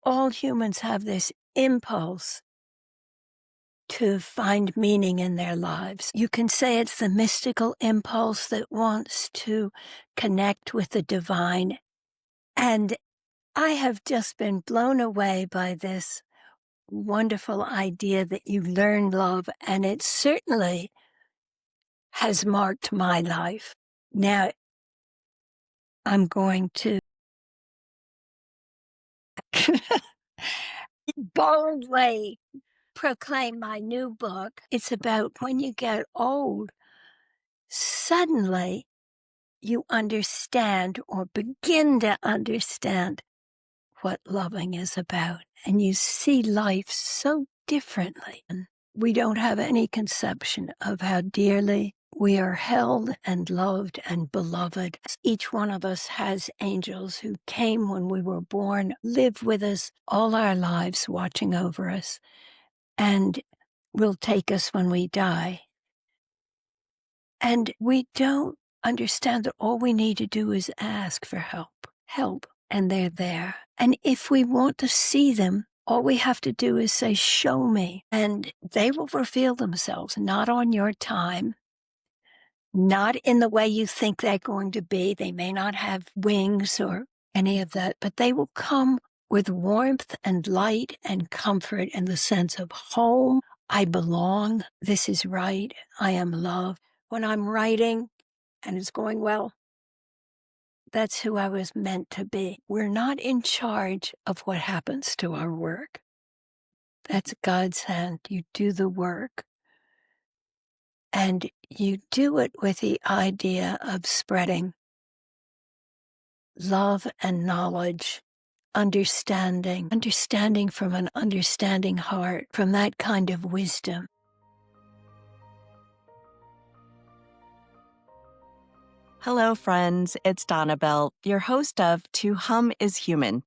all humans have this impulse to find meaning in their lives. You can say it's the mystical impulse that wants to connect with the divine. And I have just been blown away by this wonderful idea that you learn love, and it certainly has marked my life. Now, I'm going to boldly proclaim my new book. It's about when you get old, suddenly you understand or begin to understand what loving is about, and you see life so differently. And we don't have any conception of how dearly we are held and loved and beloved. Each one of us has angels who came when we were born, live with us all our lives, watching over us, and will take us when we die. And we don't understand that all we need to do is ask for help, and they're there. And if we want to see them, all we have to do is say, show me, and they will reveal themselves, not on your time, not in the way you think they're going to be. They may not have wings or any of that, but they will come with warmth and light and comfort and the sense of home. I belong. This is right. I am loved. When I'm writing and it's going well, that's who I was meant to be. We're not in charge of what happens to our work. That's God's hand. You do the work. And you do it with the idea of spreading love and knowledge, understanding from an understanding heart, from that kind of wisdom. Hello, friends. It's Donnabelle, your host of To Hum is Human.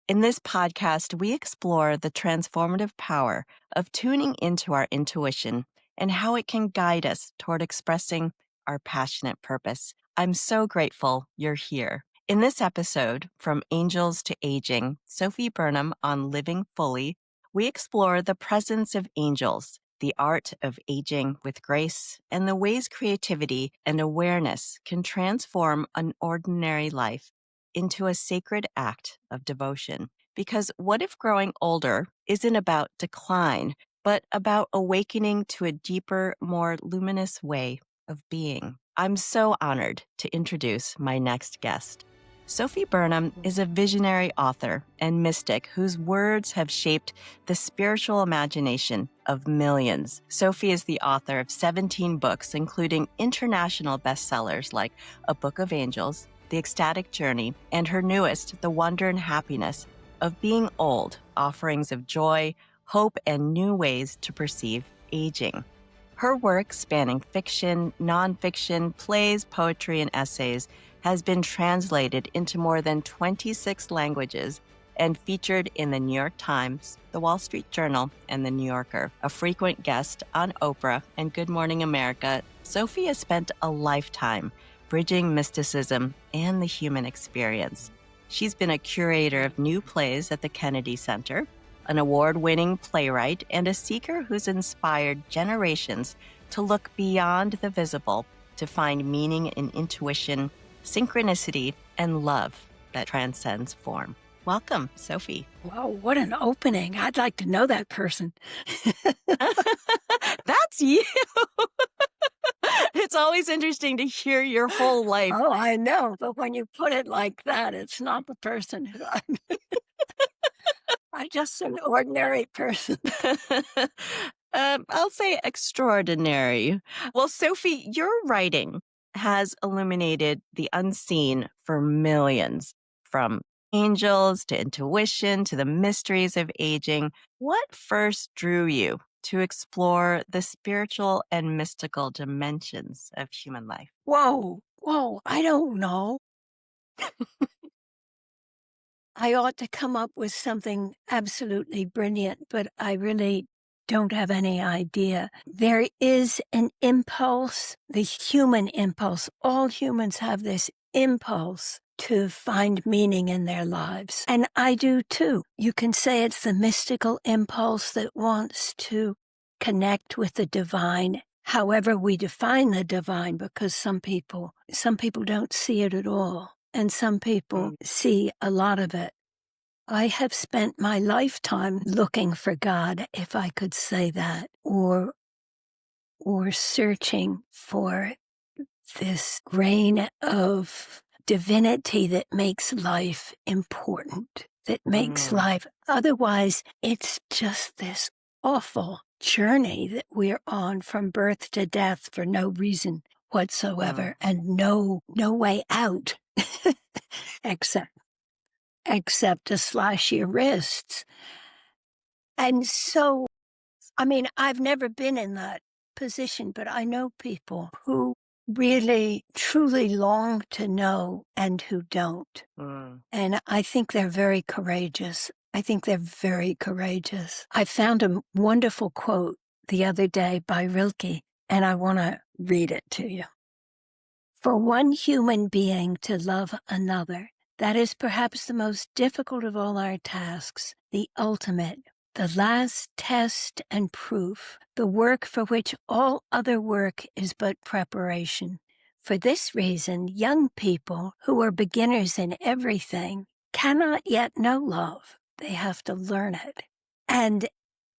In this podcast, we explore the transformative power of tuning into our intuition and how it can guide us toward expressing our passionate purpose. I'm so grateful you're here. In this episode, From Angels to Aging, Sophy Burnham on Living Fully, we explore the presence of angels, the art of aging with grace, and the ways creativity and awareness can transform an ordinary life into a sacred act of devotion. Because what if growing older isn't about decline, but about awakening to a deeper, more luminous way of being? I'm so honored to introduce my next guest. Sophy Burnham is a visionary author and mystic whose words have shaped the spiritual imagination of millions. Sophy is the author of 17 books, including international bestsellers like A Book of Angels, The Ecstatic Journey, and her newest, The Wonder and Happiness of Being Old, Offerings of Joy, Hope, and New Ways to Perceive Aging. Her work, spanning fiction, nonfiction, plays, poetry, and essays, has been translated into more than 26 languages and featured in the New York Times, the Wall Street Journal, and the New Yorker. A frequent guest on Oprah and Good Morning America, Sophy has spent a lifetime bridging mysticism and the human experience. She's been a curator of new plays at the Kennedy Center, an award-winning playwright, and a seeker who's inspired generations to look beyond the visible to find meaning in intuition, synchronicity, and love that transcends form. Welcome, Sophy. Wow, what an opening. I'd like to know that person. That's you. It's always interesting to hear your whole life. Oh, I know. But when you put it like that, it's not the person who I'm just an ordinary person. I'll say extraordinary. Well, Sophy, your writing has illuminated the unseen for millions, from angels to intuition to the mysteries of aging. What first drew you to explore the spiritual and mystical dimensions of human life? Whoa, I don't know. I ought to come up with something absolutely brilliant, but I really don't have any idea. There is an impulse, the human impulse. All humans have this impulse to find meaning in their lives. And I do too. You can say it's the mystical impulse that wants to connect with the divine, however we define the divine, because some people don't see it at all. And some people see a lot of it. I have spent my lifetime looking for God, if I could say that, or searching for this grain of divinity that makes life important, that makes life. Otherwise, it's just this awful journey that we're on from birth to death for no reason whatsoever and no way out except to slash your wrists. And so, I mean, I've never been in that position, but I know people who really, truly long to know and who don't. And I think they're very courageous. I found a wonderful quote the other day by Rilke, and I want to read it to you. For one human being to love another, that is perhaps the most difficult of all our tasks, the ultimate, the last test and proof, the work for which all other work is but preparation. For this reason, young people who are beginners in everything cannot yet know love. They have to learn it. And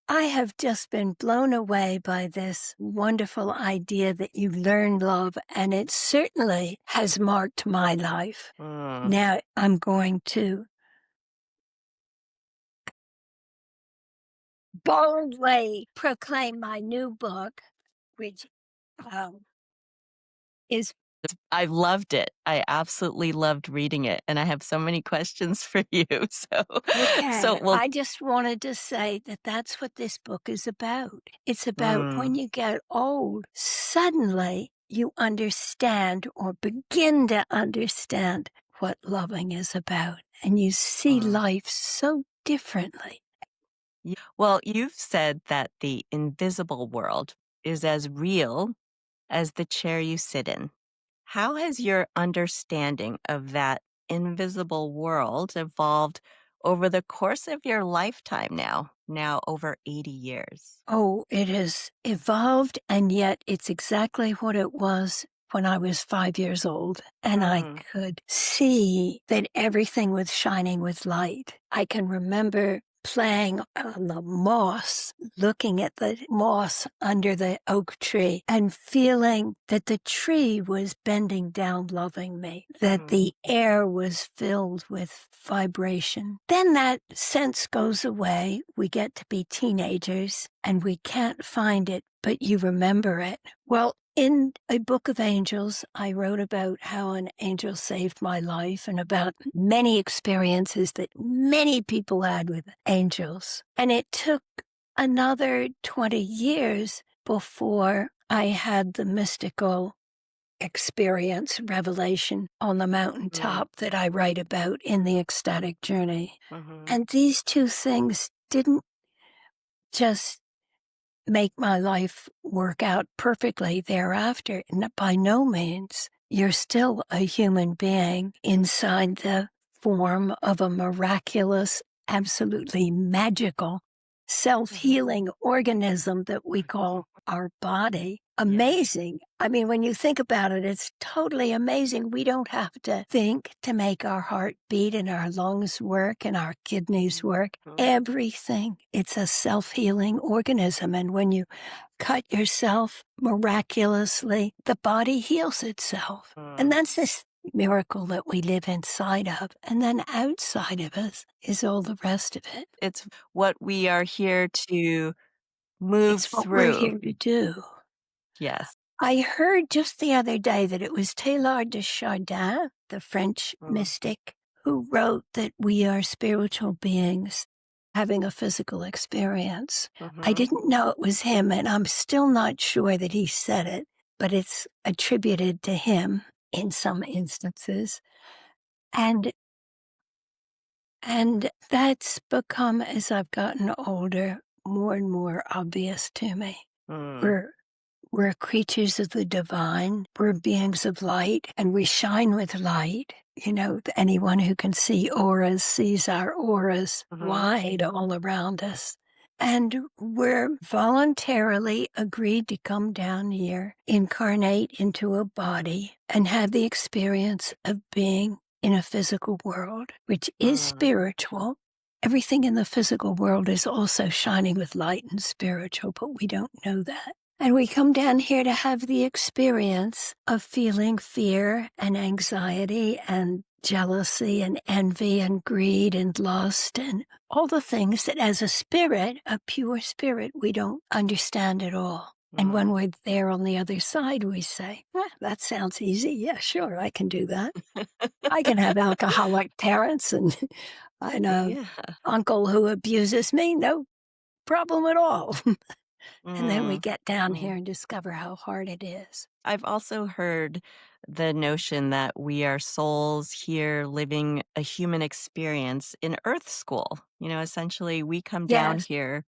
I have just been blown away by this wonderful idea that you learn love, and it certainly has marked my life. Now I'm going to boldly proclaim my new book, which is I've loved it. I absolutely loved reading it, and I have so many questions for you. okay. Well, I just wanted to say that that's what this book is about. It's about when you get old, suddenly you understand or begin to understand what loving is about, and you see life so differently. well, you've said that the invisible world is as real as the chair you sit in. How has your understanding of that invisible world evolved over the course of your lifetime now over 80 years? Oh, it has evolved, and yet it's exactly what it was when I was 5 years old, and I could see that everything was shining with light. I can remember playing on the moss, looking at the moss under the oak tree, and feeling that the tree was bending down, loving me, that the air was filled with vibration. Then that sense goes away. We get to be teenagers, and we can't find it, but you remember it. Well, in a book of angels, I wrote about how an angel saved my life and about many experiences that many people had with angels. And it took another 20 years before I had the mystical experience, revelation on the mountaintop that I write about in The Ecstatic Journey. And these two things didn't just make my life work out perfectly thereafter. By no means. You're still a human being inside the form of a miraculous, absolutely magical, self-healing organism that we call our body. Amazing. I mean, when you think about it, it's totally amazing. We don't have to think to make our heart beat and our lungs work and our kidneys work. Everything. It's a self-healing organism. And when you cut yourself miraculously, the body heals itself. And that's this miracle that we live inside of. And then outside of us is all the rest of it. It's what we are here to move It's what we're through. here to do. Yes. I heard just the other day that it was Teilhard de Chardin, the French mystic, who wrote that we are spiritual beings having a physical experience. I didn't know it was him, and I'm still not sure that he said it, but it's attributed to him in some instances. And that's become, as I've gotten older, more and more obvious to me. We're creatures of the divine. We're beings of light, and we shine with light. Anyone who can see auras sees our auras Hmm. wide all around us. And we're voluntarily agreed to come down here, incarnate into a body, and have the experience of being in a physical world, which is Mm. spiritual. Everything in the physical world is also shining with light and spiritual, but we don't know that. And we come down here to have the experience of feeling fear and anxiety and jealousy and envy and greed and lust and all the things that as a spirit, a pure spirit, we don't understand at all. And when Mm. we're there on the other side, we say, that sounds easy. Yeah, sure, I can do that. I can have alcoholic parents and I know Yeah. uncle who abuses me. No problem at all. And then we Mm. get down Mm. here and discover how hard it is. I've also heard the notion that we are souls here living a human experience in Earth school. Essentially, we come down Yes, here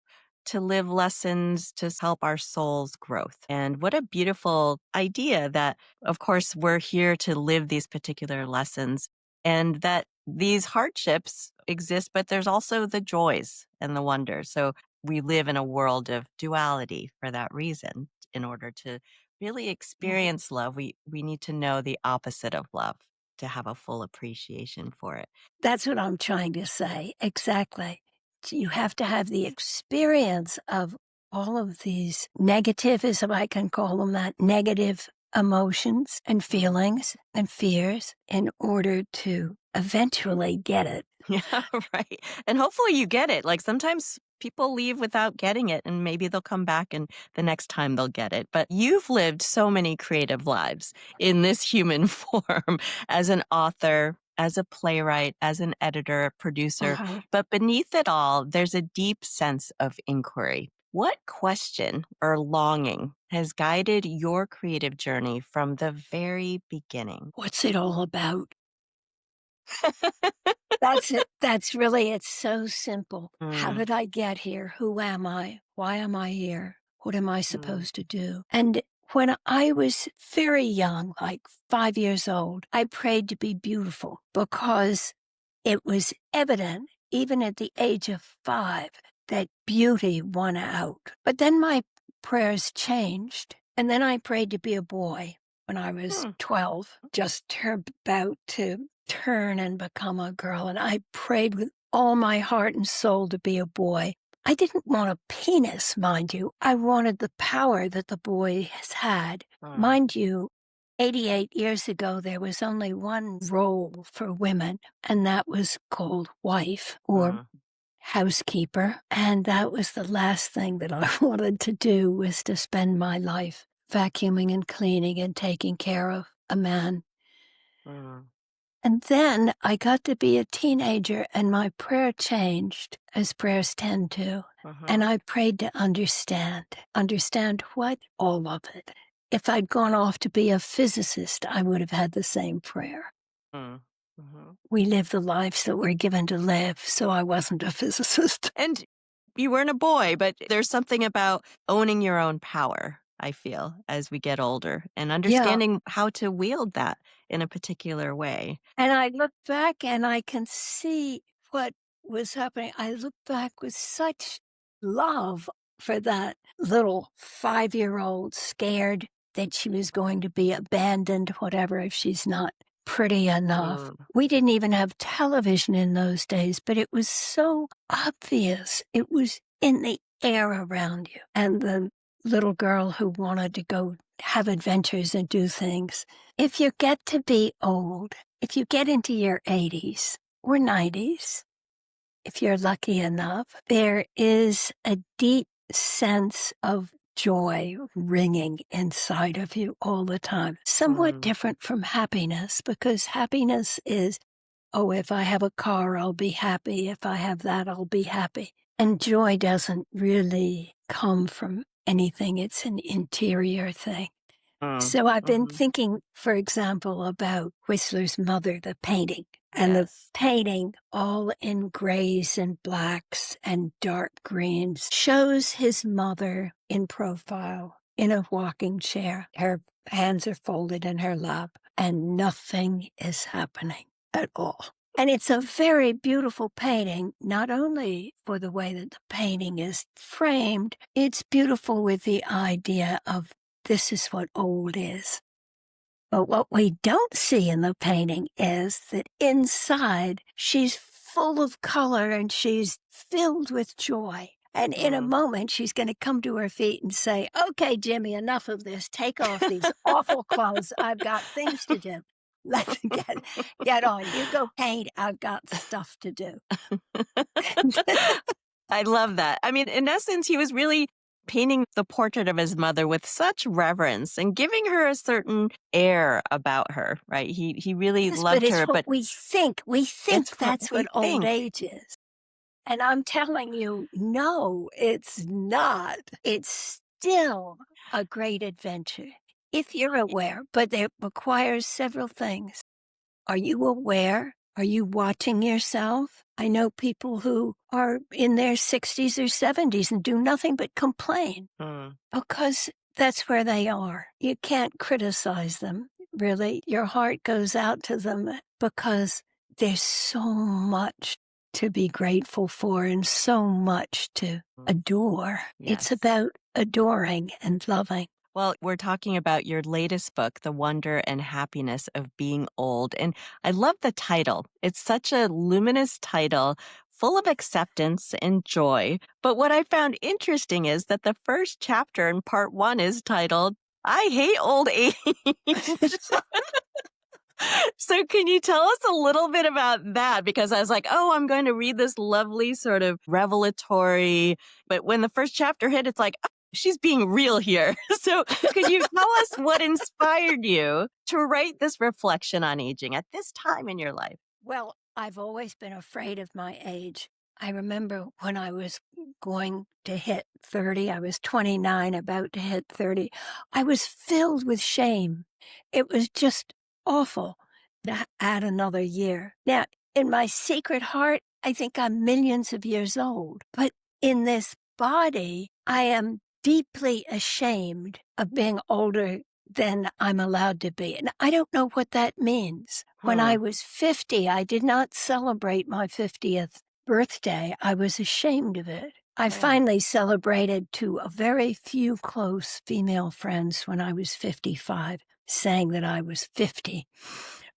to live lessons to help our soul's growth. And what a beautiful idea that, of course, we're here to live these particular lessons and that these hardships exist, but there's also the joys and the wonders. So we live in a world of duality for that reason in order to really mhm. experience love, we need to know the opposite of love to have a full appreciation for it. That's what I'm trying to say. Exactly. You have to have the experience of all of these negativism, I can call them that, negative emotions and Mm. feelings and fears in order to eventually get it. Yeah, right. And hopefully you get it. Like sometimes people leave without getting it, and maybe they'll come back and the next time they'll get it. But you've lived so many creative lives in this human form as an author, as a playwright, as an editor, a producer. Uh-huh. But beneath it all, there's a deep sense of inquiry. What question or longing has guided your creative journey from the very beginning? What's it all about? That's it. That's really, it's so simple. How Mm. did I get here? Who am I? Why am I here? What am I Mm. supposed to do? And when I was very young, like 5 years old, I prayed to be beautiful because it was evident, even at the age of 5, that beauty won out. But then my prayers changed. And then I prayed to be a boy when I was Mm. 12, just about to turn and become a girl. And I prayed with all my heart and soul to be a boy. I didn't want a penis, mind you. I wanted the power that the boy has had. Mm. Mind you, 88 years ago, there was only one role for women, and that was called wife or Mm. housekeeper. And that was the last thing that I wanted to do, was to spend my life vacuuming and cleaning and taking care of a man. Mm. And then I got to be a teenager and my prayer changed, as prayers tend to. And Mhm. I prayed to understand. Understand what? All of it. If I'd gone off to be a physicist, I would have had the same prayer. Mm. Mhm. We live the lives that we're given to live, so I wasn't a physicist. And you weren't a boy, but there's something about owning your own power, I feel, as we get older and Yeah. understanding how to wield that in a particular way. And I look back and I can see what was happening. I look back with such love for that little 5-year-old scared that she was going to be abandoned, whatever, if she's not pretty enough. Mm. We didn't even have television in those days, but it was so obvious. It was in the air around you. And the little girl who wanted to go have adventures and do things. If you get to be old, if you get into your 80s or 90s, if you're lucky enough, there is a deep sense of joy ringing inside of you all the time. Somewhat Mm. different from happiness, because happiness is, oh, if I have a car, I'll be happy. If I have that, I'll be happy. And joy doesn't really come from anything. It's an interior thing. Mm. So I've been Mhm. thinking, for example, about Whistler's mother, the painting, and the Yes. painting, all in grays and blacks and dark greens, shows his mother in profile in a walking chair. Her hands are folded in her lap and nothing is happening. at all. And it's a very beautiful painting, not only for the way that the painting is framed, it's beautiful with the idea of this is what old is. But what we don't see in the painting is that inside she's full of color and she's filled with joy. And in a moment, she's going to come to her feet and say, okay, Jimmy, enough of this. Take off these awful clothes. I've got things to do. Let's get on. You go paint. I've got stuff to do. I love that. I mean, in essence, he was really painting the portrait of his mother with such reverence and giving her a certain air about her, right? He really Yes, but loved it's her, what but we think. We think it's what that's we what old think. age is. And I'm telling you, no, it's not. It's still a great adventure if you're aware, but it requires several things. Are you aware? Are you watching yourself? I know people who are in their 60s or 70s and do nothing but complain because that's where they are. You can't criticize them, really. Your heart goes out to them because there's so much to be grateful for and so much to adore. It's Yes. about adoring and loving. Well, we're talking about your latest book, The Wonder and Happiness of Being Old. And I love the title. It's such a luminous title, full of acceptance and joy. But what I found interesting is that the first chapter in part one is titled, I Hate Old Age. So can you tell us a little bit about that? Because I was like, oh, I'm going to read this lovely sort of revelatory, but when the first chapter hit, it's like, oh, she's being real here. So could you tell us what inspired you to write this reflection on aging at this time in your life? Well, I've always been afraid of my age. I remember when I was going to hit 30, I was 29, about to hit 30. I was filled with shame. It was just awful to add another year. Now, in my secret heart, I think I'm millions of years old. But in this body, I am deeply ashamed of being older than I'm allowed to be. And I don't know what that means. When I was 50, I did not celebrate my 50th birthday. I was ashamed of it. I finally celebrated to a very few close female friends when I was 55, saying that I was 50.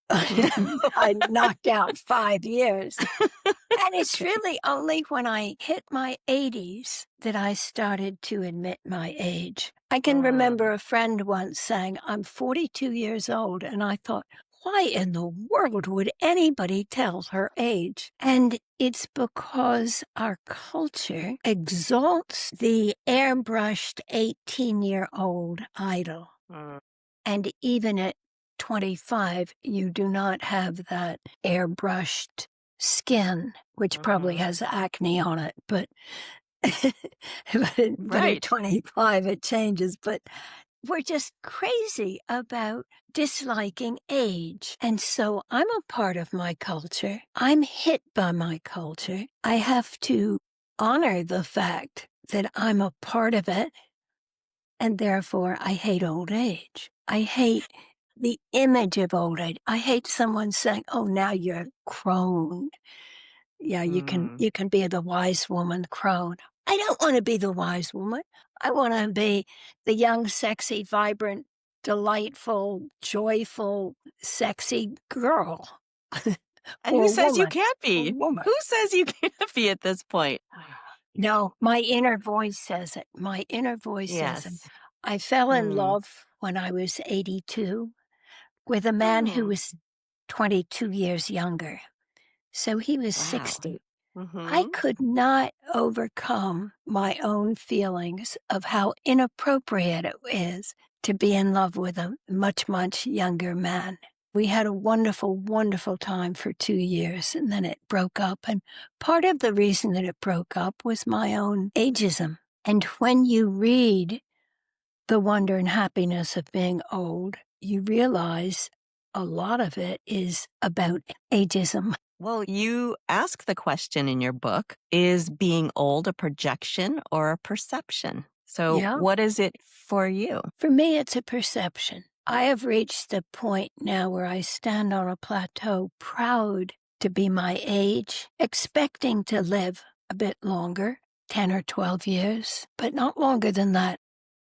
I knocked out 5 years. And it's really only when I hit my 80s that I started to admit my age. I can remember a friend once saying, I'm 42 years old. And I thought, why in the world would anybody tell her age? And it's because our culture exalts the airbrushed 18-year-old idol. And even at 25, you do not have that airbrushed skin, which probably has acne on it, but but at 25 it changes. But we're just crazy about disliking age. And so I'm a part of my culture. I'm hit by my culture. I have to honor the fact that I'm a part of it. And therefore, I hate old age. I hate the image of old age. I hate someone saying, "Oh, now you're crone." Yeah, you can be the wise woman crone. I don't want to be the wise woman. I want to be the young, sexy, vibrant, delightful, joyful, sexy girl. And who Or says you woman. can't Or be? woman. Who says you can't be at this point? No, my inner voice says it. My inner voice says it. Yes. I fell in love when I was 82 with a man who was 22 years younger. So he was Wow. 60. I could not overcome my own feelings of how inappropriate it is to be in love with a much, much younger man. We had a wonderful, wonderful time for 2 years, and then it broke up. And part of the reason that it broke up was my own ageism. And when you read The Wonder and Happiness of Being Old, you realize a lot of it is about ageism. Well, you ask the question in your book, is being old a projection or a perception? So Yeah. what is it for you? For me, it's a perception. I have reached the point now where I stand on a plateau, proud to be my age, expecting to live a bit longer, 10 or 12 years, but not longer than that.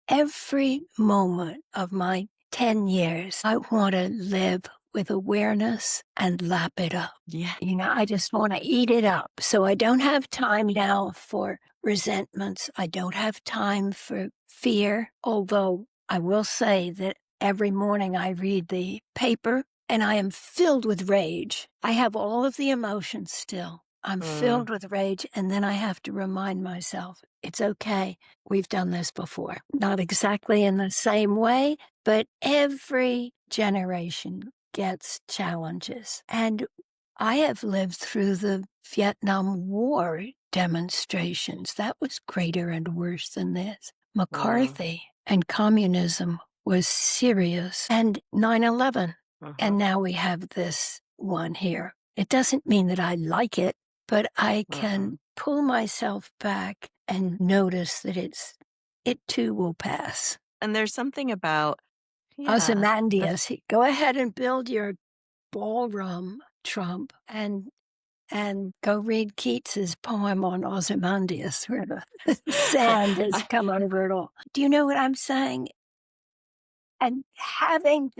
Every moment of my 10 years, I want to live with awareness and lap it up. Yeah. I just want to eat it up. So I don't have time now for resentments. I don't have time for fear, although I will say that every morning I read the paper and I am filled with rage. I have all of the emotions still. I'm Mm, filled with rage, and then I have to remind myself, it's okay. We've done this before. Not exactly in the same way, but every generation gets challenges. And I have lived through the Vietnam War demonstrations. That was greater and worse than this. mm, McCarthy and communism was serious, and 9/11. And mhm, now we have this one here. It doesn't mean that I like it, but I mhm. can pull myself back and notice that it too will pass. And there's something about, yeah, Ozymandias, go ahead and build your ballroom, Trump, and go read Keats's poem on Ozymandias, where the sand has I, come over it all. Do you know what I'm saying? And having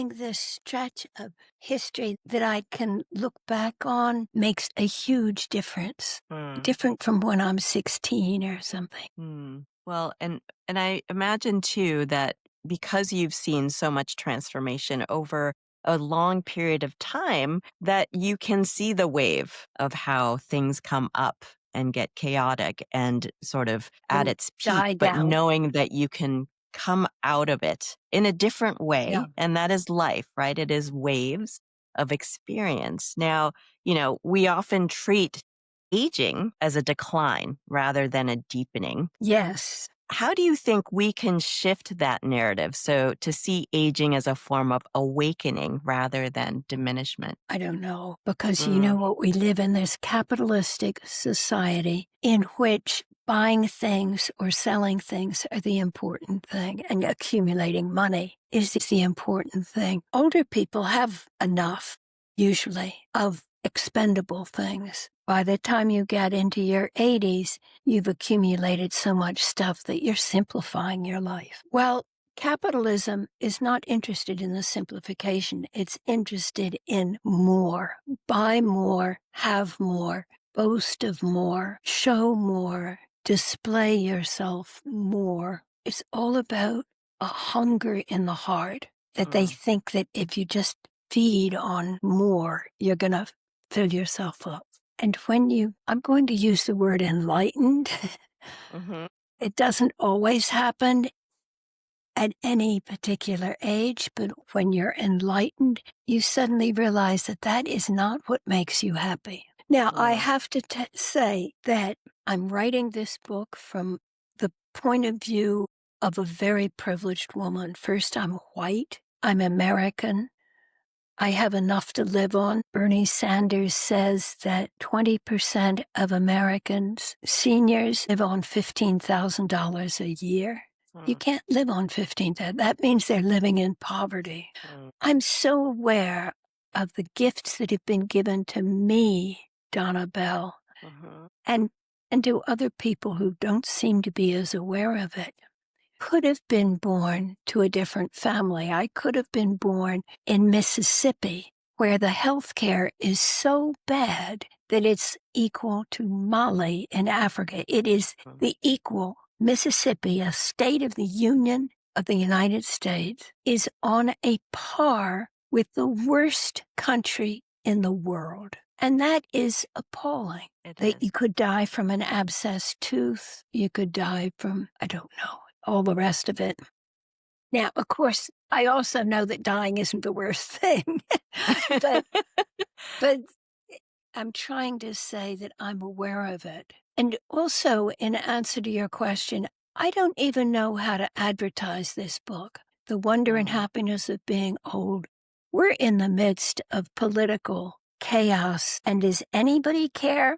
this stretch of history that I can look back on makes a huge difference. mm, Different from when I'm 16 or something. well, and I imagine too that because you've seen so much transformation over a long period of time, that you can see the wave of how things come up and get chaotic and sort of at And its peak, die but down. knowing that you can come out of it in a different Yeah. way. And that is life, right? It is waves of experience. Now, we often treat aging as a decline rather than a deepening. Yes. How do you think we can shift that narrative so to see aging as a form of awakening rather than diminishment? I don't know. Because you know Mm, what? We live in this capitalistic society in which buying things or selling things are the important thing, and accumulating money is the important thing. Older people have enough, usually, of expendable things. By the time you get into your 80s, you've accumulated so much stuff that you're simplifying your life. Well, capitalism is not interested in the simplification. It's interested in more. Buy more, have more, boast of more, show more, display yourself more. It's all about a hunger in the heart that they mm, think that if you just feed on more, you're going to fill yourself up. And I'm going to use the word enlightened. mhm, It doesn't always happen at any particular age, but when you're enlightened, you suddenly realize that that is not what makes you happy. Now, I mm, have to say that I'm writing this book from the point of view of a very privileged woman. First, I'm white, I'm American, I have enough to live on. Bernie Sanders says that 20% of Americans, seniors, live on $15,000 a year. You mm, can't live on 15,000. That means they're living in poverty. mm, I'm so aware of the gifts that have been given to me, Donnabelle, mhm, and to other people who don't seem to be as aware of it. Could have been born to a different family. I could have been born in Mississippi, where the health care is so bad that it's equal to Mali in Africa. It is mm, the equal. Mississippi, a state of the Union of the United States, is on a par with the worst country in the world. And that is appalling. it That is. you could die from an abscessed tooth. You could die from, I don't know, all the rest of it. Now, of course, I also know that dying isn't the worst thing, but but I'm trying to say that I'm aware of it. And also, in answer to your question, I don't even know how to advertise this book, The Wonder and Mm, Happiness of Being Old. We're in the midst of political chaos, and does anybody care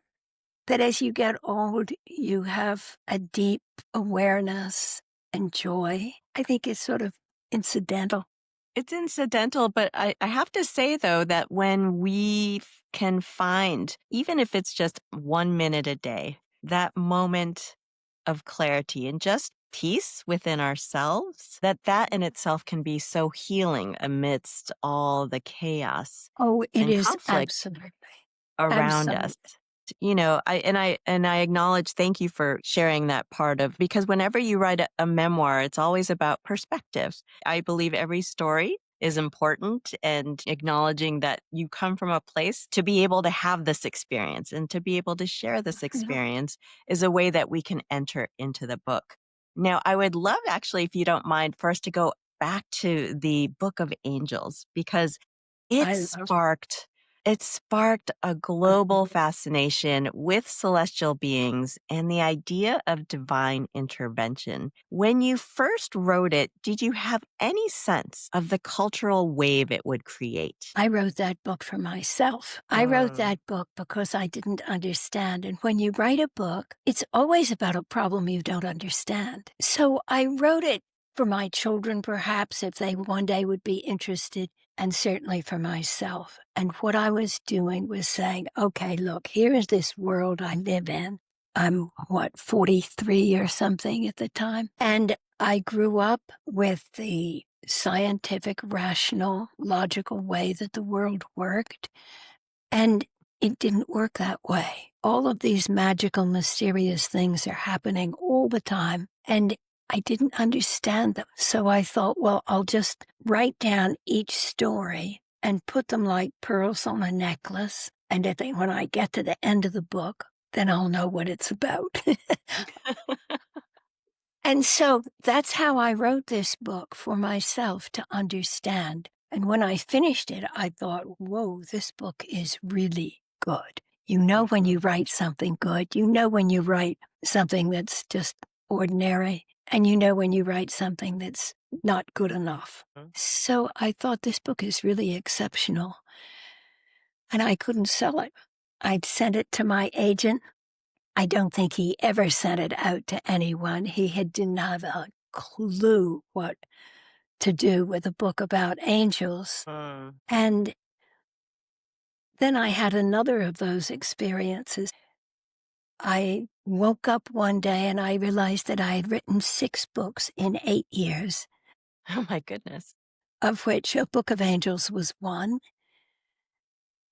that as you get old, you have a deep awareness and joy? I think it's sort of incidental. It's incidental, but I have to say, though, that when we can find, even if it's just 1 minute a day, that moment of clarity and just peace within ourselves, that in itself can be so healing amidst all the chaos Oh, it and is conflict absolutely, around us. absolutely. I acknowledge, thank you for sharing that part of, because whenever you write a memoir, it's always about perspective. I believe every story is important, and acknowledging that you come from a place to be able to have this experience and to be able to share this Yeah, experience is a way that we can enter into the book. Now, I would love, actually, if you don't mind, for us to go back to the Book of Angels, because it I love sparked it sparked a global fascination with celestial beings and the idea of divine intervention. When you first wrote it, did you have any sense of the cultural wave it would create? I wrote that book for myself. I wrote Mm, that book because I didn't understand. And when you write a book, it's always about a problem you don't understand. So I wrote it for my children, perhaps, if they one day would be interested, and certainly for myself. And what I was doing was saying, okay, look, here is this world I live in. I'm, 43 or something at the time. And I grew up with the scientific, rational, logical way that the world worked. And it didn't work that way. All of these magical, mysterious things are happening all the time. And I didn't understand them. So I thought, well, I'll just write down each story and put them like pearls on a necklace. And when I get to the end of the book, then I'll know what it's about. And so that's how I wrote this book for myself to understand. And when I finished it, I thought, whoa, this book is really good. You know, when you mhm, write something good, you know, when you write something that's just ordinary, and you know, when you write something that's not good enough. mhm. So I thought this book is really exceptional, and I couldn't sell it. I'd sent it to my agent. I don't think he ever sent it out to anyone. Didn't have a clue what to do with a book about angels. Mm. And then I had another of those experiences. I woke up one day and I realized that I had written 6 books in 8 years, Oh my goodness. of which A Book of Angels was one.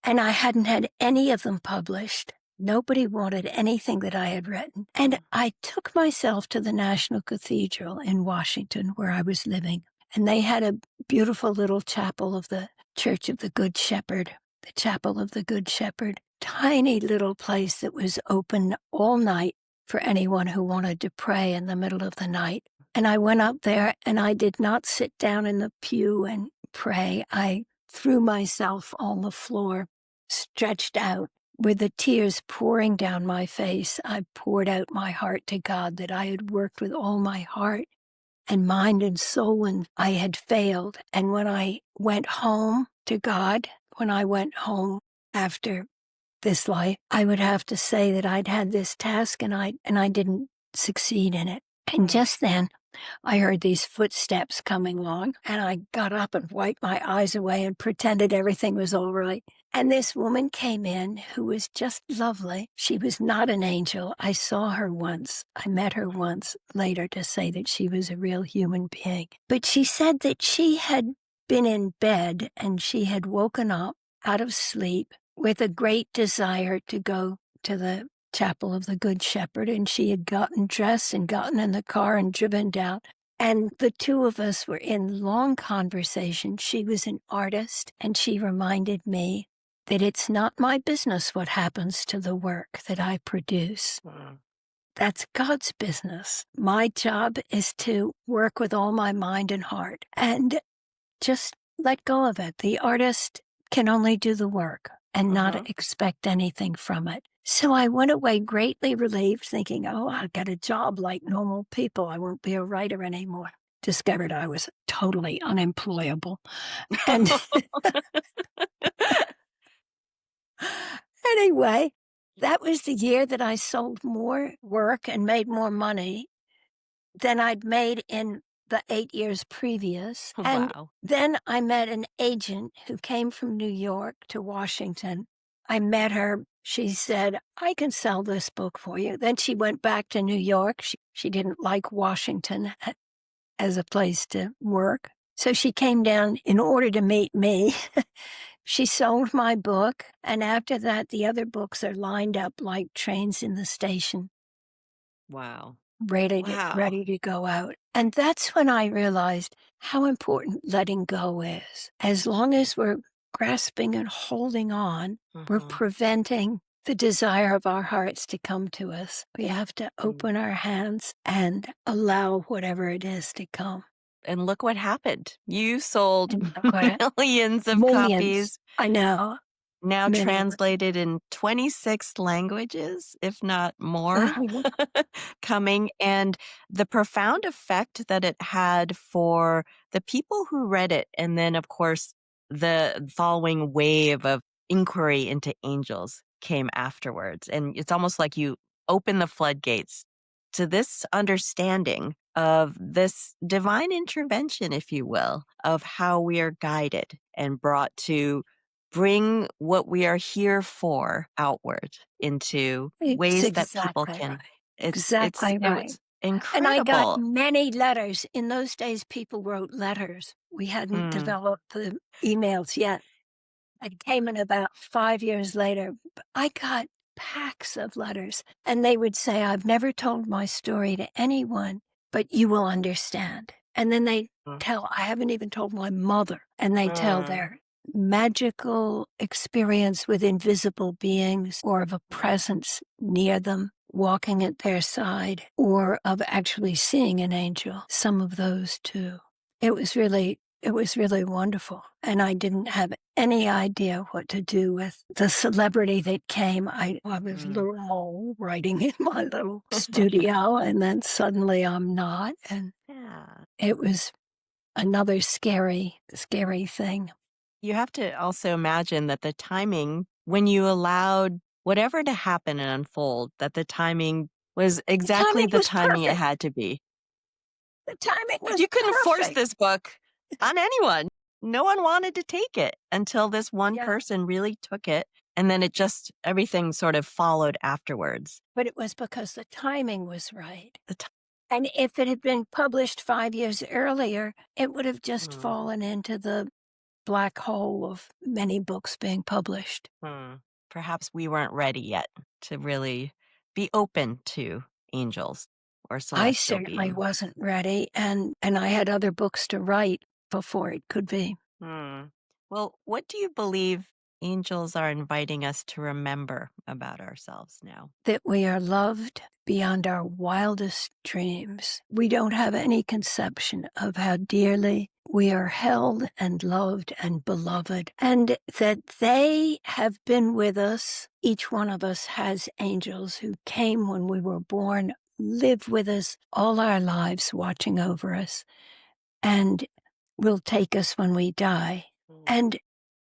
And I hadn't had any of them published. Nobody wanted anything that I had written. And Mm, I took myself to the National Cathedral in Washington, where I was living. And they had a beautiful little chapel of the Church of the Good Shepherd, the Chapel of the Good Shepherd. Tiny little place that was open all night for anyone who wanted to pray in the middle of the night. And I went up there and I did not sit down in the pew and pray. I threw myself on the floor, stretched out. With the tears pouring down my face, I poured out my heart to God that I had worked with all my heart and mind and soul, and I had failed. And when I went home to God, when I went home after this life, I would have to say that I'd had this task and I didn't succeed in it. And mm, just then I heard these footsteps coming along, and I got up and wiped my eyes away and pretended everything was all right. And this woman came in who was just lovely. She was not an angel. I saw her once. I met her once later to say that she was a real human being. But she said that she had been in bed and she had woken up out of sleep with a great desire to go to the Chapel of the Good Shepherd, and she had gotten dressed and gotten in the car and driven down. And the two of us were in long conversation. She was an artist, and she reminded me that it's not my business what happens to the work that I produce. mm. That's God's business. My job is to work with all my mind and heart and just let go of it. The artist can only do the work and not Mhm. expect anything from it. So I went away greatly relieved, thinking, oh, I'll get a job like normal people. I won't be a writer anymore. Discovered I was totally unemployable. And anyway, that was the year that I sold more work and made more money than I'd made in the 8 years previous. And Wow. then I met an agent who came from New York to Washington. I met her. She said, I can sell this book for you. Then she went back to New York. She didn't like Washington as a place to work. So she came down in order to meet me. She sold my book. And after that, the other books are lined up like trains in the station, Wow. ready to go out. And that's when I realized how important letting go is. As long as we're grasping and holding on, we're Mhm. preventing the desire of our hearts to come to us. We have to Mm. open our hands and allow whatever it is to come. And look what happened. You sold And look what millions of millions. copies, I know. now Many. translated in 26 languages, if not more, coming. And the profound effect that it had for the people who read it. And then, of course, the following wave of inquiry into angels came afterwards. And it's almost like you open the floodgates to this understanding of this divine intervention, if you will, of how we are guided and brought to bring what we are here for outward into It's ways that people exactly can. right. Exactly It right. was And I got incredible. many letters. In those days, people wrote letters. We hadn't Mm, developed the emails yet. It came in about 5 years later. But I got packs of letters, and they would say, I've never told my story to anyone, but you will understand. And then they mm, tell, I haven't even told my mother, and they tell mm, their magical experience with invisible beings or of a presence near them walking at their side or of actually seeing an angel. Some of those too. It was really wonderful. And I didn't have any idea what to do with the celebrity that came. I was a mm. little mole writing in my little studio, and then suddenly I'm not. And Yeah. it was another scary, scary thing. You have to also imagine that the timing, when you allowed whatever to happen and unfold, that the timing was The exactly timing the was timing it perfect. had to be. The timing was You couldn't force perfect. this book on anyone. No one wanted to take it until this one Yeah. person really took it. And then it just, everything sort of followed afterwards. But it was because the timing was right. The ti- And if it had been published 5 years earlier, it would have just Hmm, fallen into the black hole of many books being published. hmm. Perhaps we weren't ready yet to really be open to angels or I celestial certainly beings. wasn't ready, and I had other books to write before it could be. Hmm. Well, what do you believe angels are inviting us to remember about ourselves now? That we are loved beyond our wildest dreams. We don't have any conception of how dearly we are held and loved and beloved, and that they have been with us. Each one of us has angels who came when we were born, live with us all our lives, watching over us, and will take us when we die. Mm, And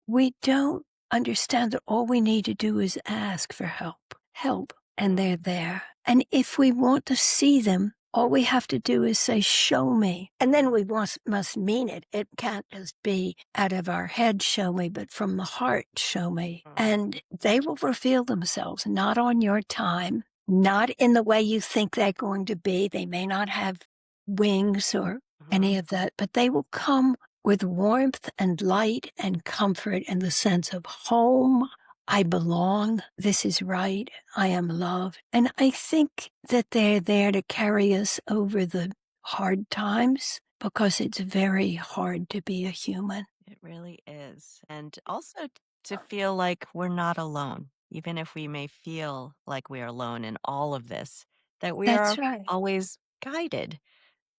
we don't understand that all we need to do is ask for help, and mm, they're there. And if we want to see them, all we have to do is say, show me. And then mm, we must mean it. It can't just be out of our head, show me, but from the heart, show me. mm, And they will reveal themselves, not on your time, not in the way you think they're going to be. They may not have wings or any mhm, of that, but they will come with warmth and light and comfort and the sense of home. I belong. This is right. I am loved. And I think that they're there to carry us over the hard times because it's very hard to be a human. It really is. And also to feel like we're not alone, even if we may feel like we are alone in all of this, that we That's are right. always guided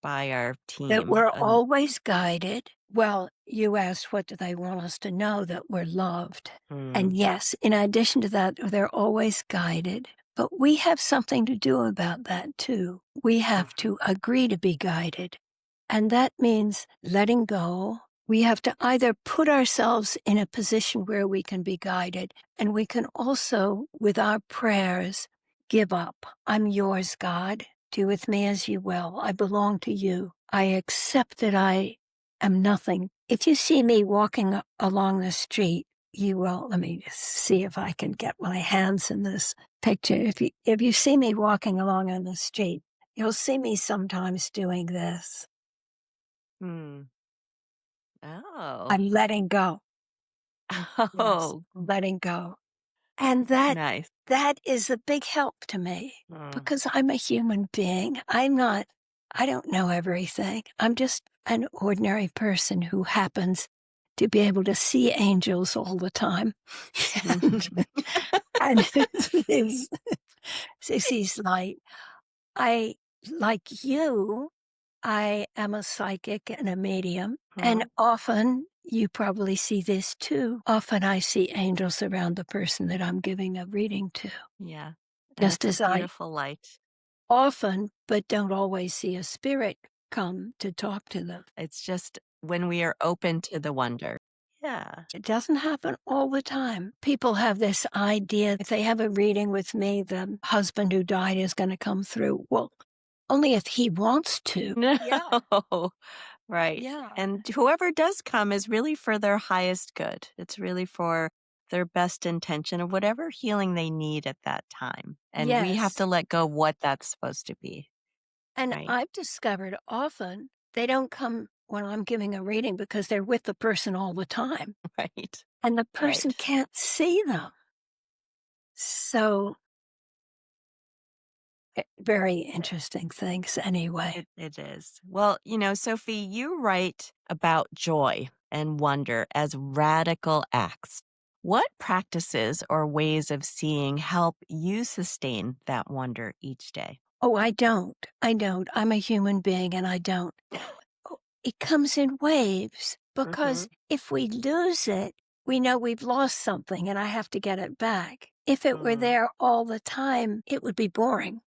by our That team. we're And always guided. Well, you asked, what do they want us to know? That we're loved. And mm, yes, in addition to that, they're always guided. But we have something to do about that too. We have mhm, to agree to be guided. And that means letting go. We have to either put ourselves in a position where we can be guided, and we can also, with our prayers, give up. I'm yours, God. Do with me as you will. I belong to you. I accept that I am nothing. If you see me walking along the street, you will, let me just see if I can get my hands in this picture. If you see me walking along on the street, you'll see me sometimes doing this. Hmm. Oh. I'm letting go. Yes, Oh, letting go. And that nice. that is a big help to me Mm. because I'm a human being. I don't know everything. I'm just an ordinary person who happens to be able to see angels all the time. and and sees light. I, like you, I am a psychic and a medium, and Mhm. often you probably see this too. Often I see angels around the person that I'm giving a reading to, Yeah, and just it's a as I beautiful light. often, but don't always see a spirit come to talk to them. It's just when we are open to the wonder. Yeah. It doesn't happen all the time. People have this idea if they have a reading with me, the husband who died is going to come through. Well, only if he wants to. No. Yeah. Right. Yeah. And whoever does come is really for their highest good. It's really for their best intention of whatever healing they need at that time. And we have Yes. to let go what that's supposed to be, And right? I've discovered often they don't come when I'm giving a reading because they're with the person all the time Right. and the person Right. can't see them. So, very Yeah. interesting things anyway. It is. Well, Sophie, you write about joy and wonder as radical acts. What practices or ways of seeing help you sustain that wonder each day? Oh, I don't. I don't. I'm a human being and I don't. Oh, it comes in waves Mm-hmm. because if we lose it, we know we've lost something and I have to get it back. If it were Mm. there all the time, it would be boring.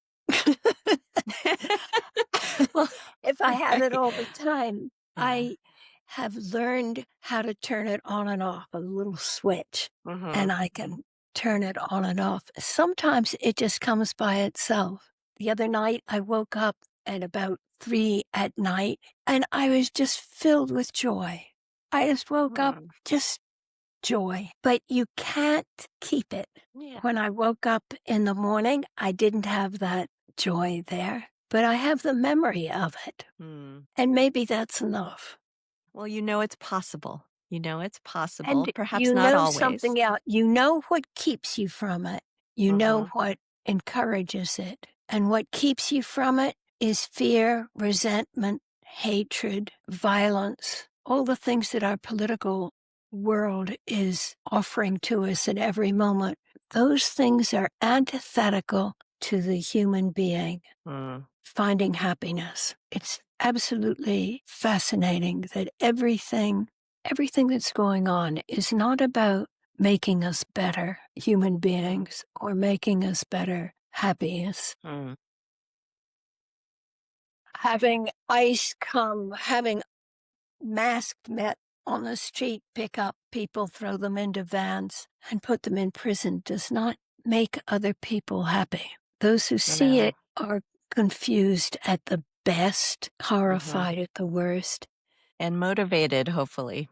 Well, If I had it right. all the time, Yeah. I have learned how to turn it on and off, a little switch, Mm-hmm. and I can turn it on and off. Sometimes it just comes by itself. The other night, I woke up at about 3 at night and I was just filled with joy. I just woke up Mm. just joy, but you can't keep it. Yeah. When I woke up in the morning, I didn't have that joy there, but I have the memory of it. Mm. And maybe that's enough. Well, you know it's possible. You know it's possible, And perhaps you not know always. something else. You know what keeps you from it. You know Mm-hmm. what encourages it. And what keeps you from it is fear, resentment, hatred, violence, all the things that our political world is offering to us at every moment. Those things are antithetical to the human being Mm. finding happiness. It's absolutely fascinating that everything that's going on is not about making us better human beings or making us better happiness. Mm. Having ICE come, having masked men on the street pick up people, throw them into vans, and put them in prison does not make other people happy. Those who I see know. it are confused at the best, Mm-hmm. horrified at the worst. And motivated, hopefully,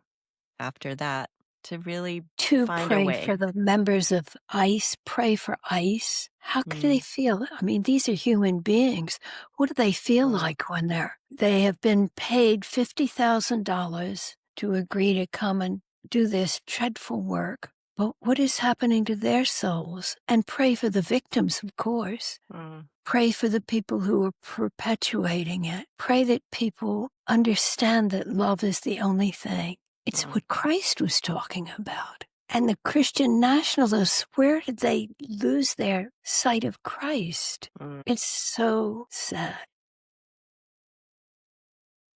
after that to really To find a pray way. for the members of ICE, pray for ICE. How could they Mm. feel? I mean, these are human beings. What do they feel Mm. like when they have been paid $50,000 to agree to come and do this dreadful work? But what is happening to their souls? And pray for the victims, of course. Mm. Pray for the people who are perpetuating it. Pray that people understand that love is the only thing. It's Mm. what Christ was talking about. And the Christian nationalists, where did they lose their sight of Christ? Mm. It's so sad.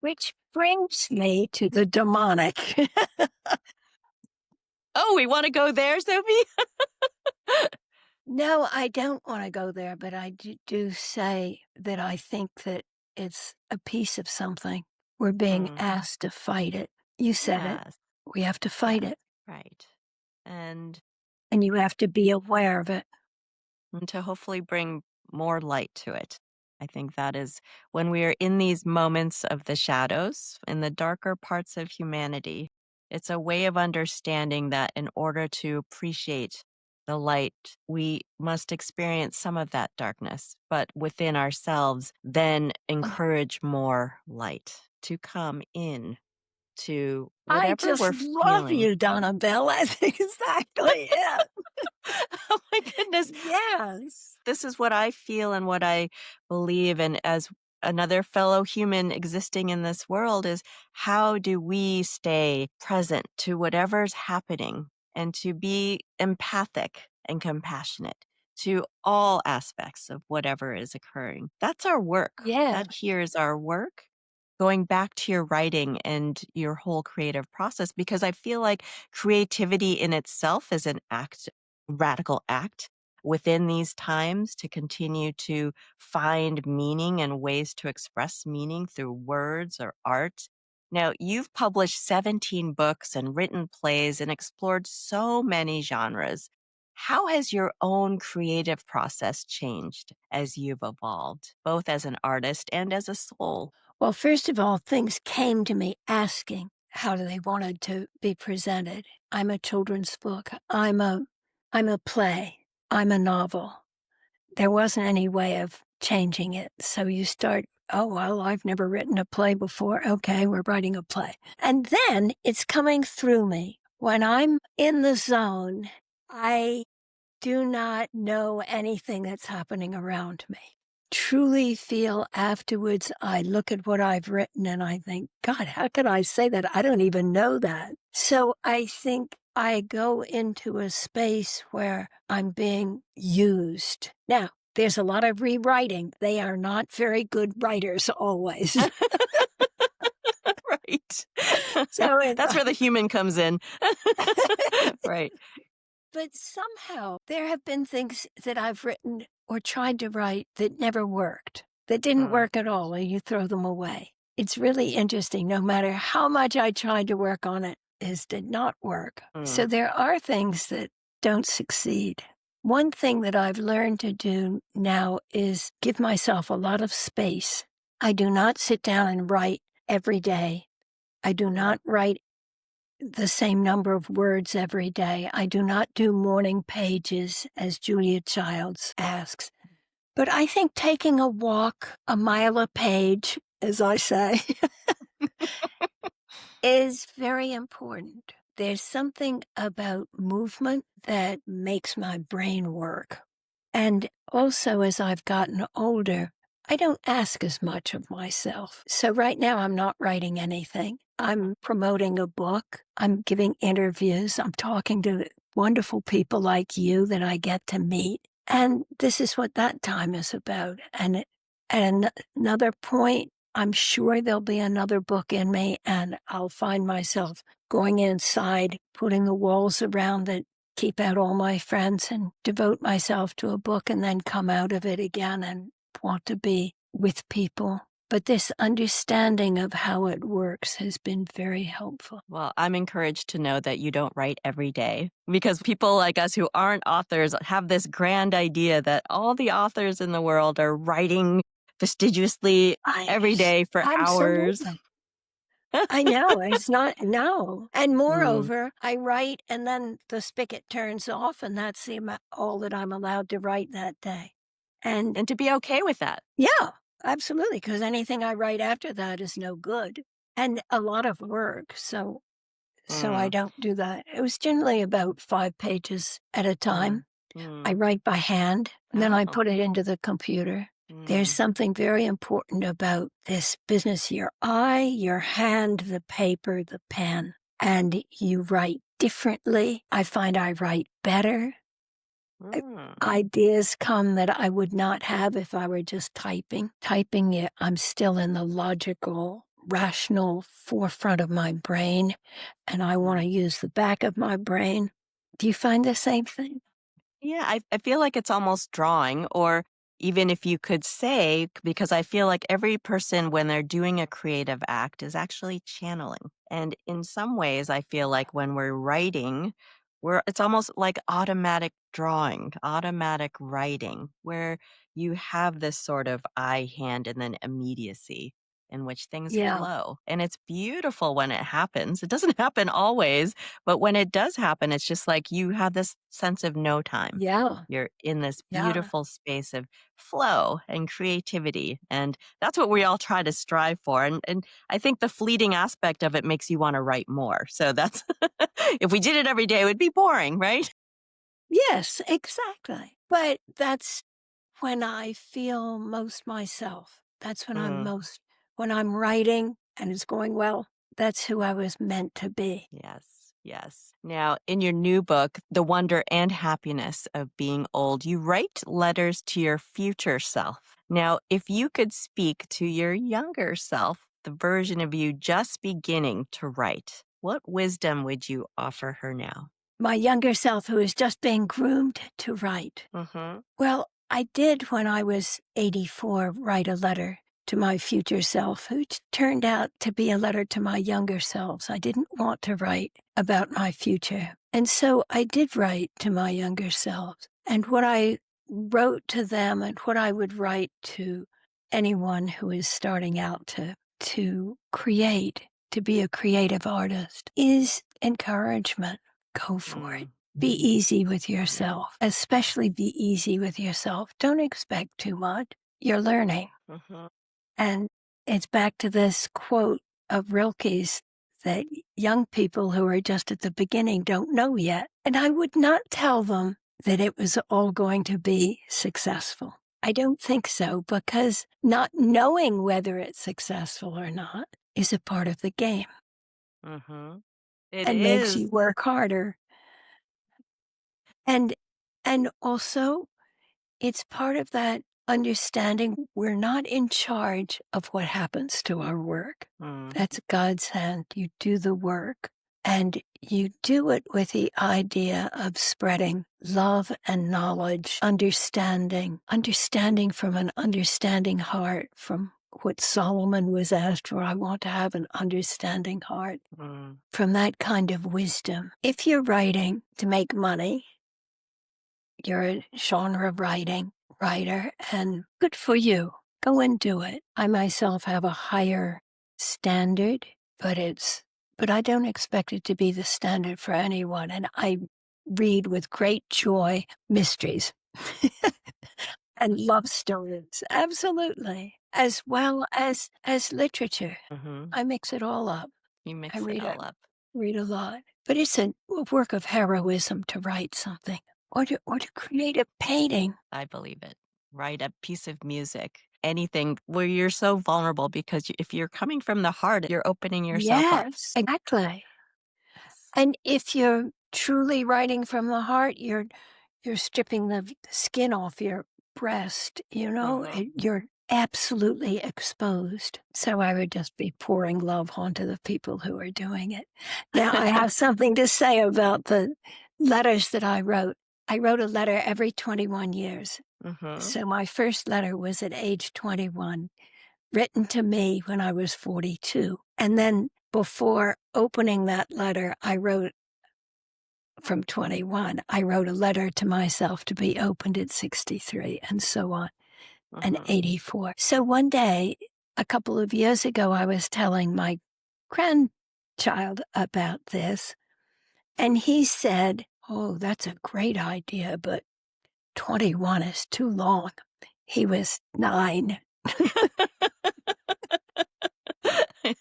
Which brings me to the demonic. Oh, we wanna go there, Sophie? No, I don't want to go there, but I do say that I think that it's a piece of something. We're being Mm. asked to fight it. You said it. Yes. We have to fight Yes. it, Right. And and you have to be aware of it. to hopefully bring more light to it. I think that is when we are in these moments of the shadows, in the darker parts of humanity, it's a way of understanding that in order to appreciate the light, we must experience some of that darkness, but within ourselves, then Oh, encourage more light to come in to I whatever just we're love feeling. you, Donnabelle. That's exactly it. Oh my goodness. Yes. This is what I feel and what I believe. And as another fellow human existing in this world, is how do we stay present to whatever's happening and to be empathic and compassionate to all aspects of whatever is occurring? That's our work. Yeah. That here is our work. Going back to your writing and your whole creative process, because I feel like creativity in itself is an act, radical act within these times to continue to find meaning and ways to express meaning through words or art. Now, you've published 17 books and written plays and explored so many genres. How has your own creative process changed as you've evolved, both as an artist and as a soul? Well, first of all, things came to me asking how do they wanted to be presented. I'm a children's book. I'm a play. I'm a novel. There wasn't any way of changing it. So you start, oh, well, I've never written a play before. Okay, we're writing a play. And then it's coming through me. When I'm in the zone, I do not know anything that's happening around me. Truly feel afterwards, I look at what I've written and I think, God, how could I say that? I don't even know that. So I think I go into a space where I'm being used. Now, there's a lot of rewriting. They are not very good writers always. Right. So it's That's where the human comes in. Right. But somehow there have been things that I've written or tried to write that never worked, that didn't Mm, work at all, and you throw them away. It's really interesting. No matter how much I tried to work on it, it did not work. mm. So there are things that don't succeed. One thing that I've learned to do now is give myself a lot of space. I do not sit down and write every day. I do not write the same number of words every day. I do not do morning pages as Julia Childs asks. But I think taking a walk, a mile a page, as I say, is very important. There's something about movement that makes my brain work. And also, as I've gotten older, I don't ask as much of myself. So right now, I'm not writing anything. I'm promoting a book. I'm giving interviews. I'm talking to wonderful people like you that I get to meet. And this is what that time is about. And at another point, I'm sure there'll be another book in me, and I'll find myself going inside, putting the walls around it, keep out all my friends and devote myself to a book and then come out of it again and want to be with people. But this understanding of how it works has been very helpful. Well, I'm encouraged to know that you don't write every day because people like us who aren't authors have this grand idea that all the authors in the world are writing fastidiously I every day for hours. absolutely. I know it's not no. And Mm. moreover, I write and then the spigot turns off and that's all that I'm allowed to write that day. And And to be okay with that. yeah, absolutely, because anything I write after that is no good and a lot of work, so I Mm. don't do that. It was generally about 5 pages at a Mm. time. I Mm. write by hand, and then I Oh. put it into the computer. There's Mm. something very important about this business, your eye, your hand, the paper, the pen, and you write differently. I find I write better. I Mm. ideas come that I would not have if I were just typing. Typing it, I'm still in the logical, rational forefront of my brain, and I want Mm. to use the back of my brain. Do you find the same thing? Yeah, I feel like it's almost drawing, or even if you could say, because I feel like every person, when they're doing a creative act, is actually channeling. And in some ways, I feel like when we're writing, it's almost like automatic drawing, automatic writing, where you have this sort of eye, hand, and then immediacy in which things Yeah. flow. And it's beautiful when it happens. It doesn't happen always, but when it does happen, it's just like you have this sense of no time. Yeah. You're in this Yeah. beautiful space of flow and creativity. And that's what we all try to strive for. And I think the fleeting aspect of it makes you want to write more. So that's, if we did it every day, it would be boring, right? Yes, exactly. But that's when I feel most myself. That's Mm, when I'm writing and it's going well, that's who I was meant to be. yes, yes. Now, in your new book, The Wonder and Happiness of Being Old, you write letters to your future self. Now, if you could speak to your younger self, the version of you just beginning to write, what wisdom would you offer her now? My younger self who is just being groomed to write. Mm-hmm. Well, I did when I was 84 write a letter to my future self, who turned out to be a letter to my younger selves. I didn't want to write about my future. And so I did write to my younger selves. And what I wrote to them and what I would write to anyone who is starting out to create, to be a creative artist, is encouragement. Go for it. Mm, Be easy with yeah. yourself, especially be easy with yourself. Don't expect too much. You're learning. Mm-hmm. And it's back to this quote of Rilke's that young people who are just at the beginning don't know yet. And I would not tell them that it was all going to be successful. I don't think so, because not knowing whether it's successful or not is a part of the game Mm-hmm. It and makes is. you work harder. And and also it's part of that understanding we're not in charge of what happens to our work. Mm, That's God's hand. You do the work and you do it with the idea of spreading love and knowledge, understanding from an understanding heart, from what Solomon was asked for. I want to have an understanding heart, mm, from that kind of wisdom. If you're writing to make money, you're a genre writer, and good for you. Go and do it. I myself have a higher standard, but I don't expect it to be the standard for anyone. And I read with great joy mysteries and love stories. Absolutely. As well as literature. mm-hmm. I mix it all up. You I mix it all up. read a lot. But it's a work of heroism to write something or to create a painting. I believe it. Write a piece of music, anything where you're so vulnerable because if you're coming from the heart, you're opening yourself up. Yes, exactly. Yes. And if you're truly writing from the heart, you're stripping the skin off your breast, Mm-hmm. you're absolutely exposed. So I would just be pouring love onto the people who are doing it. Now, I have something to say about the letters that I wrote. I wrote a letter every 21 years. Mm-hmm. So my first letter was at age 21, written to me when I was 42. And then before opening that letter, I wrote from 21, I wrote a letter to myself to be opened at 63 and so on, and Mm-hmm. 84. So one day, a couple of years ago, I was telling my grandchild about this, and he said, "Oh, that's a great idea, but 21 is too long." He was 9.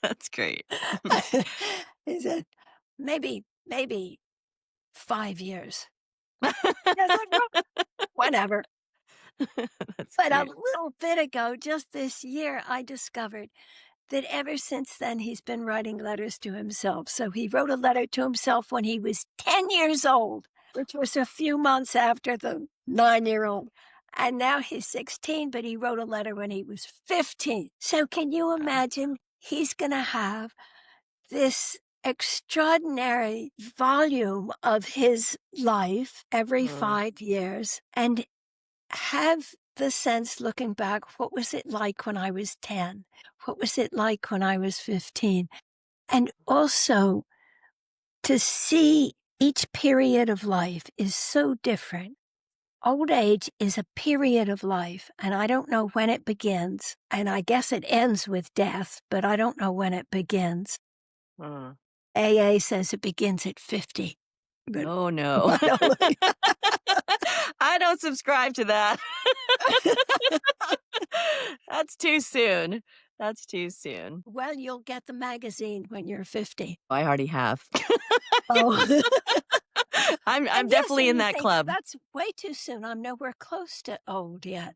That's great. He said, maybe 5 years. I said, "Well, whatever." That's But a great. little bit ago, just this year, I discovered that ever since then, he's been writing letters to himself. So he wrote a letter to himself when he was 10 years old, which was a few months after the 9-year-old. And now he's 16, but he wrote a letter when he was 15. So can you Wow. imagine? He's going to have this extraordinary volume of his life every Mm, 5 years and have the sense looking back, what was it like when I was 10? What was it like when I was 15? And also to see each period of life is so different. Old age is a period of life, and I don't know when it begins, and I guess it ends with death, but I don't know when it begins. Mm. AA says it begins at 50, but Oh, no. I don't. I don't subscribe to that. That's too soon. That's too soon. Well, you'll get the magazine when you're 50. I already have. Oh. I'm And yes, definitely and in you that think, club. "That's way too soon, I'm nowhere close to old yet."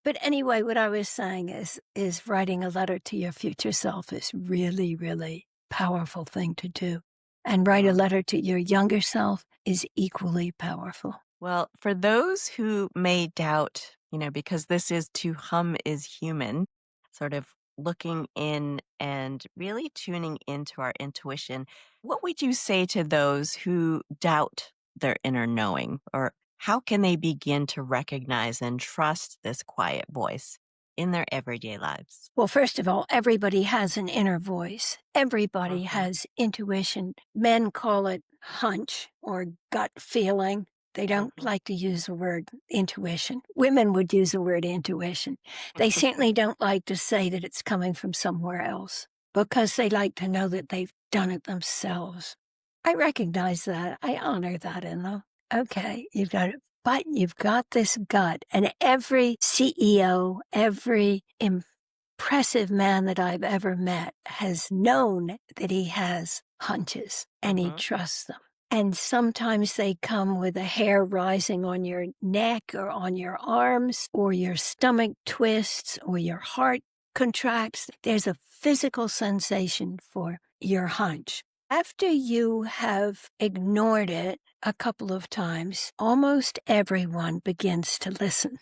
But anyway, what I was saying is writing a letter to your future self is really, really powerful thing to do. And write a Mm. letter to your younger self is equally powerful. Well, for those who may doubt, because this is To Hum is Human, sort of looking in and really tuning into our intuition, what would you say to those who doubt their inner knowing? Or how can they begin to recognize and trust this quiet voice in their everyday lives? Well, first of all, everybody has an inner voice. Everybody Hmm. has intuition. Men call it hunch or gut feeling. They don't Hmm. like to use the word intuition. Women would use the word intuition. They certainly don't like to say that it's coming from somewhere else because they like to know that they've done it themselves. I recognize that. I honor that in them. Okay, you've got it. But you've got this gut, and every CEO, every impressive man that I've ever met has known that he has hunches and he Hmm. trusts them. And sometimes they come with a hair rising on your neck or on your arms, or your stomach twists, or your heart contracts. There's a physical sensation for your hunch. After you have ignored it a couple of times, almost everyone begins to listen.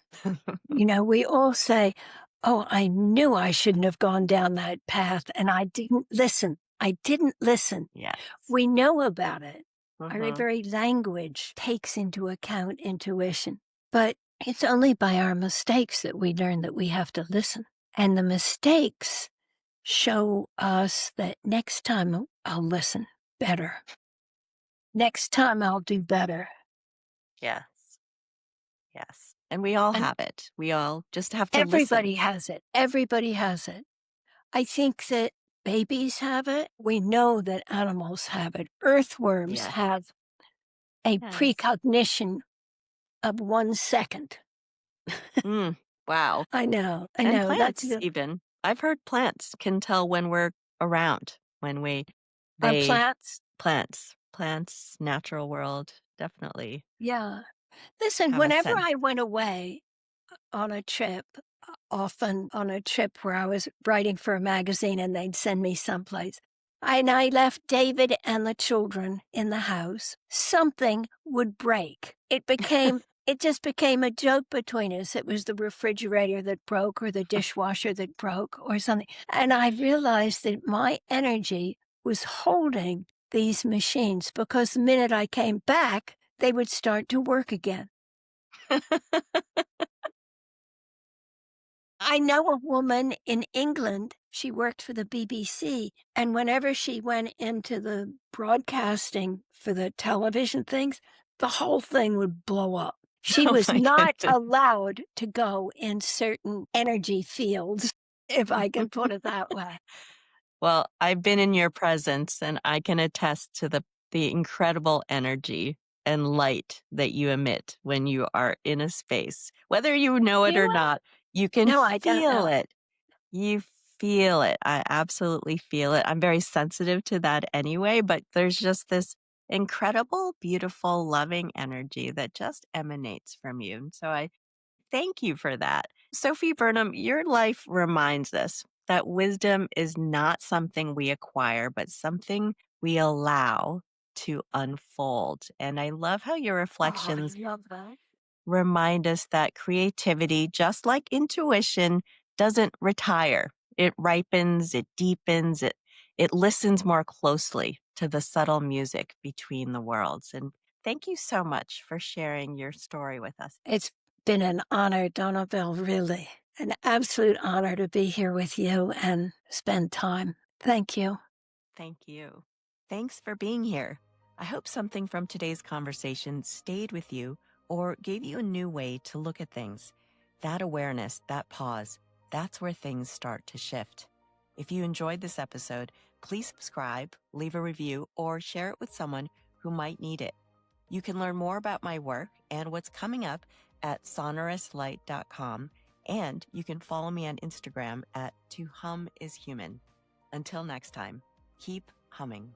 We all say, "Oh, I knew I shouldn't have gone down that path, and I didn't listen. I didn't listen." Yes. We know about it. Our Hmm. very language takes into account intuition. But it's only by our mistakes that we learn that we have to listen. And the mistakes show us that next time I'll listen better. Next time I'll do better. Yes. Yes. And we all And have it. We all just have to listen. everybody has it. Everybody has it. I think that babies have it. We know that animals have it. Earthworms Yes. have a Yes. precognition of 1 second. Mm, wow. I know. I And know. plants even. I've heard plants can tell when we're around, when On they plants. plants, natural world, definitely Yeah. Listen, have a whenever sense. I went away on a trip, often on a trip where I was writing for a magazine and they'd send me someplace, and I left David and the children in the house, something would break. It just became a joke between us. It was the refrigerator that broke or the dishwasher that broke or something. And I realized that my energy was holding these machines because the minute I came back, they would start to work again. I know a woman in England, she worked for the BBC, and whenever she went into the broadcasting for the television things, the whole thing would blow up. She Oh was my not goodness. allowed to go in certain energy fields, if I can put it that way. Well, I've been in your presence and I can attest to the incredible energy and light that you emit when you are in a space. Whether you know it You or know? not, you can No, I don't feel know. it. You feel it. I absolutely feel it. I'm very sensitive to that anyway, but there's just this incredible, beautiful, loving energy that just emanates from you. And so I thank you for that. Sophie Burnham, your life reminds us that wisdom is not something we acquire, but something we allow to unfold. And I love how your Oh, I reflections love that. remind us that creativity, just like intuition, doesn't retire. It ripens, it deepens, it listens more closely to the subtle music between the worlds. And thank you so much for sharing your story with us. It's been an honor, Donnabelle, really. An absolute honor to be here with you and spend time. Thank you. Thank you. Thanks for being here. I hope something from today's conversation stayed with you or gave you a new way to look at things. That awareness, that pause, that's where things start to shift. If you enjoyed this episode, please subscribe, leave a review, or share it with someone who might need it. You can learn more about my work and what's coming up at sonorouslight.com, and you can follow me on Instagram at @tohumishuman. Until next time, keep humming.